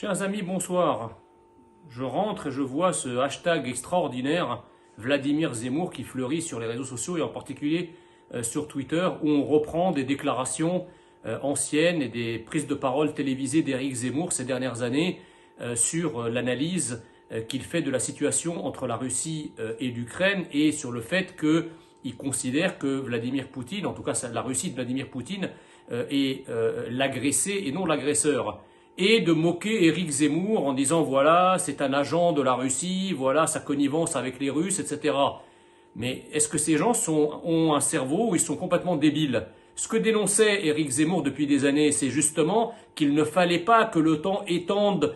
Chers amis, bonsoir. Je rentre et je vois ce hashtag extraordinaire Vladimir Zemmour qui fleurit sur les réseaux sociaux et en particulier sur Twitter où on reprend des déclarations anciennes et des prises de parole télévisées d'Éric Zemmour ces dernières années sur l'analyse qu'il fait de la situation entre la Russie et l'Ukraine et sur le fait qu'il considère que Vladimir Poutine, en tout cas la Russie de Vladimir Poutine, est l'agressé et non l'agresseur. Et de moquer Éric Zemmour en disant voilà, c'est un agent de la Russie, voilà sa connivence avec les Russes, etc. Mais est-ce que ces gens ont un cerveau ou ils sont complètement débiles? Ce que dénonçait Éric Zemmour depuis des années, c'est justement qu'il ne fallait pas que l'OTAN étende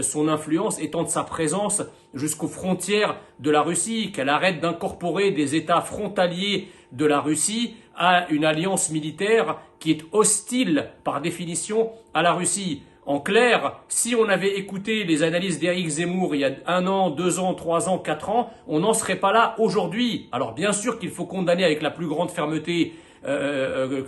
son influence, étende sa présence jusqu'aux frontières de la Russie, qu'elle arrête d'incorporer des États frontaliers de la Russie à une alliance militaire qui est hostile par définition à la Russie. En clair, si on avait écouté les analyses d'Éric Zemmour il y a 1 an, 2 ans, 3 ans, 4 ans, on n'en serait pas là aujourd'hui. Alors bien sûr qu'il faut condamner avec la plus grande fermeté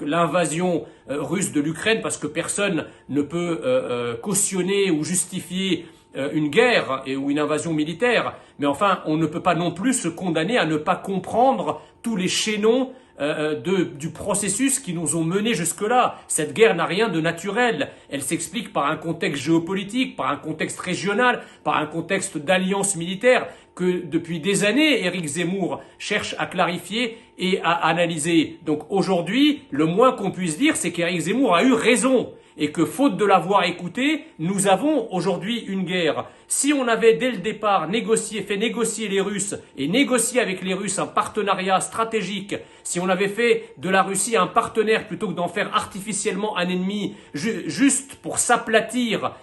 l'invasion russe de l'Ukraine parce que personne ne peut cautionner ou justifier une guerre ou une invasion militaire. Mais enfin, on ne peut pas non plus se condamner à ne pas comprendre tous les chaînons du processus qui nous ont menés jusque-là. Cette guerre n'a rien de naturel. Elle s'explique par un contexte géopolitique, par un contexte régional, par un contexte d'alliance militaire que depuis des années, Éric Zemmour cherche à clarifier et à analyser. Donc aujourd'hui, le moins qu'on puisse dire, c'est qu'Éric Zemmour a eu raison et que faute de l'avoir écouté, nous avons aujourd'hui une guerre. Si on avait dès le départ fait négocier les Russes et négocié avec les Russes un partenariat stratégique, si on avait fait de la Russie un partenaire plutôt que d'en faire artificiellement un ennemi juste pour s'aplatir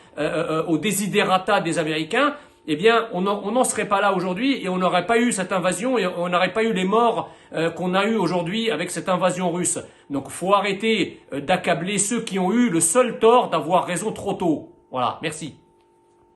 aux desiderata des Américains, eh bien, on n'en serait pas là aujourd'hui et on n'aurait pas eu cette invasion et on n'aurait pas eu les morts qu'on a eu aujourd'hui avec cette invasion russe. Donc, faut arrêter d'accabler ceux qui ont eu le seul tort d'avoir raison trop tôt. Voilà, merci.